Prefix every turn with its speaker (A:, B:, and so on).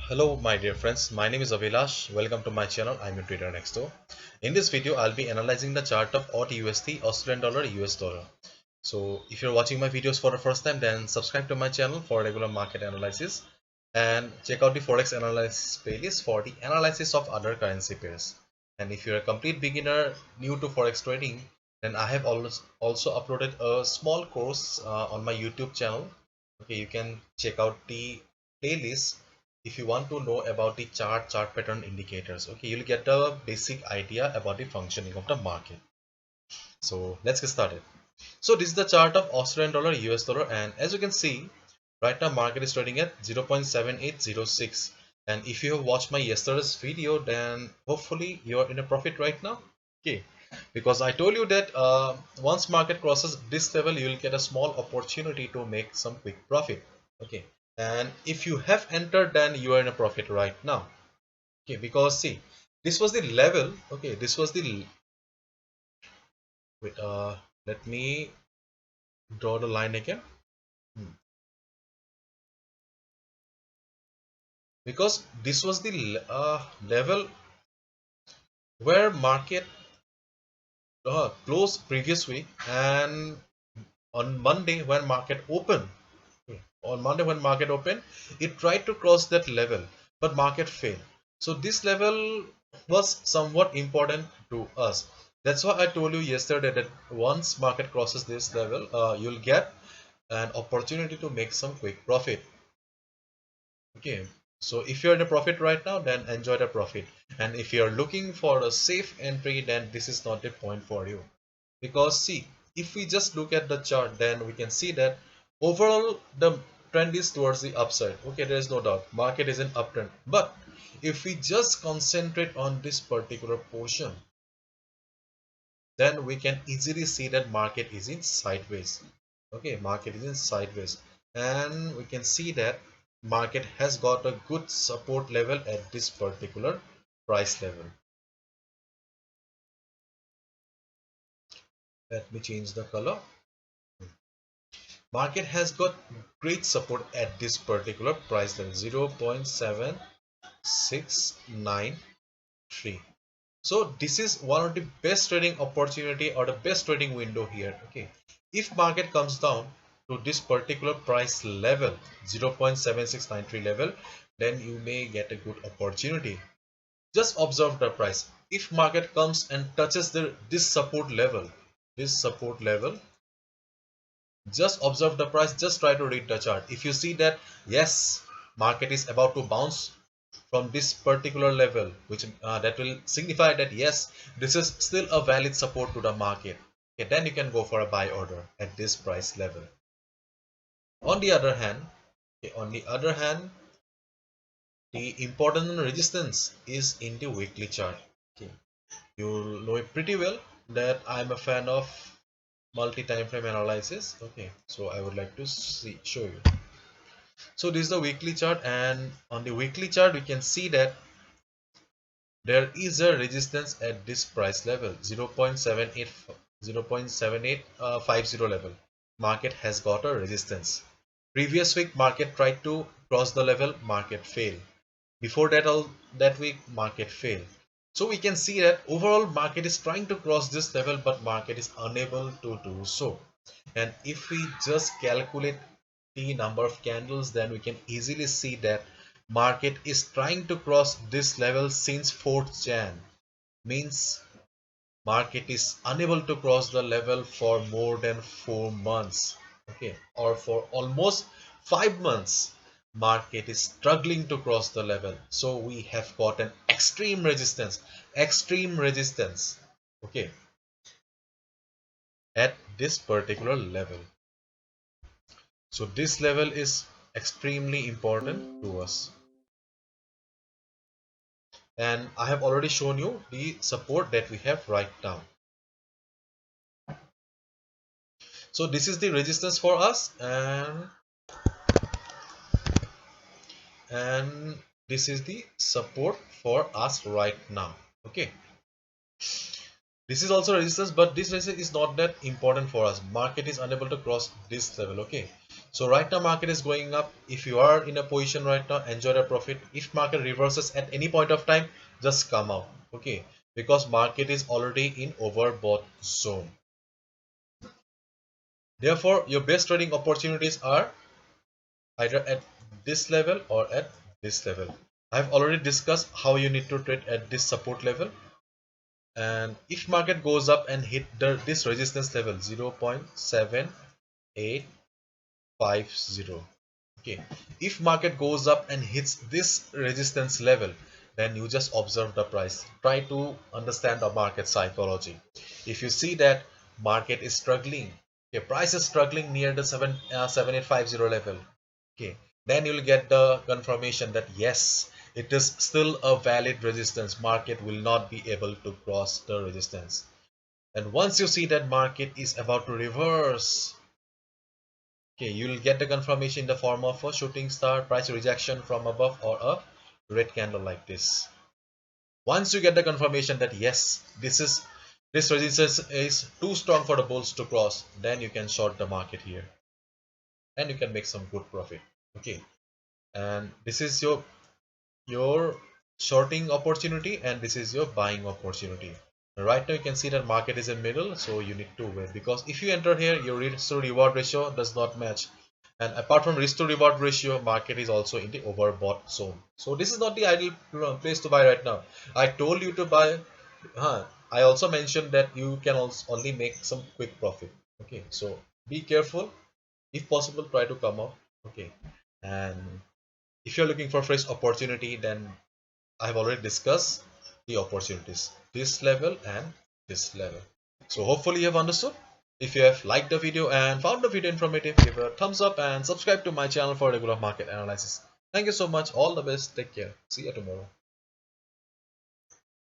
A: Hello my dear friends, my name is Avilash. Welcome to my channel. I'm your trader next door. In this video I'll be analyzing the chart of AUD USD, Australian dollar, US dollar. So if you're watching my videos for the first time, then subscribe to my channel for regular market analysis and check out the Forex analysis playlist for the analysis of other currency pairs. And if you're a complete beginner new to Forex trading, then I have also uploaded a small course on my YouTube channel. Okay, you can check out the playlist if you want to know about the chart pattern indicators. Okay, you'll get a basic idea about the functioning of the market. So let's get started. So this is the chart of Australian dollar, US dollar, and as you can see, right now market is trading at 0.7806. And if you have watched my yesterday's video, then hopefully you are in a profit right now. Okay, because I told you that once market crosses this level, you will get a small opportunity to make some quick profit. Okay, and if you have entered, then you are in a profit right now. Okay, because see, this was the level. Okay, this was the wait. Let me draw the line again. Hmm. Because this was the level where market closed previous week, and on Monday when market opened, it tried to cross that level, but market failed. So this level was somewhat important to us. That's why I told you yesterday that once market crosses this level, you'll get an opportunity to make some quick profit. Okay, so if you're in a profit right now, then enjoy the profit. And if you're looking for a safe entry, then this is not the point for you. Because see, if we just look at the chart, then we can see that overall the trend is towards the upside. Okay, there is no doubt. Market is in uptrend. But if we just concentrate on this particular portion, then we can easily see that market is in sideways. Okay, market is in sideways, and we can see that market has got a good support level at this particular price level. Let me change the color. Market has got great support at this particular price level, 0.7693. So this is one of the best trading opportunity or the best trading window here. Okay, if market comes down to this particular price level, 0.7693 level, then you may get a good opportunity. Just observe the price. If market comes and touches this support level, just observe the price. Just try to read the chart. If you see that yes, market is about to bounce from this particular level, which that will signify that yes, this is still a valid support to the market. Okay, then you can go for a buy order at this price level. On the other hand, the important resistance is in the weekly chart. Okay, you know it pretty well that I'm a fan of multi-time frame analysis. Okay, so I would like to show you. So this is the weekly chart, and on the weekly chart we can see that there is a resistance at this price level, 0.7850 level. Market has got a resistance. Previous week market tried to cross the level, market failed. Before that week market failed. So we can see that overall market is trying to cross this level, but market is unable to do so. And if we just calculate the number of candles, then we can easily see that market is trying to cross this level since 4th Jan. Means market is unable to cross the level for more than 4 months. Okay, or for almost 5 months market is struggling to cross the level. So we have got an extreme resistance, okay, at this particular level. So this level is extremely important to us, and I have already shown you the support that we have right now. So this is the resistance for us, and this is the support for us right now. Okay, this is also resistance, but this resistance is not that important for us. Market is unable to cross this level. Okay, So right now market is going up. If you are in a position right now, enjoy the profit. If market reverses at any point of time, just come out. Okay, because market is already in overbought zone. Therefore, your best trading opportunities are either at this level or at this level. I've already discussed how you need to trade at this support level. And if market goes up and hit this resistance level 0.7850, okay, if market goes up and hits this resistance level, then you just observe the price. Try to understand the market psychology. If you see that market is struggling, okay, price is struggling near the 7850 level, okay, then you'll get the confirmation that yes, it is still a valid resistance. Market will not be able to cross the resistance. And once you see that market is about to reverse, okay, you will get the confirmation in the form of a shooting star, price rejection from above, or a red candle like this. Once you get the confirmation that yes, this resistance is too strong for the bulls to cross, then you can short the market here and you can make some good profit. Okay, and this is your shorting opportunity and this is your buying opportunity. Right now you can see that market is in middle, so you need to wait, because if you enter here, your risk to reward ratio does not match. And apart from risk to reward ratio, market is also in the overbought zone. So this is not the ideal place to buy right now. I told you to buy. I also mentioned that you can also only make some quick profit. Okay, so be careful. If possible, try to come out. Okay, and if you're looking for fresh opportunity, then I have already discussed the opportunities, this level and this level. So hopefully you have understood. If you have liked the video and found the video informative, give a thumbs up and subscribe to my channel for regular market analysis. Thank you so much. All the best. Take care. See you tomorrow.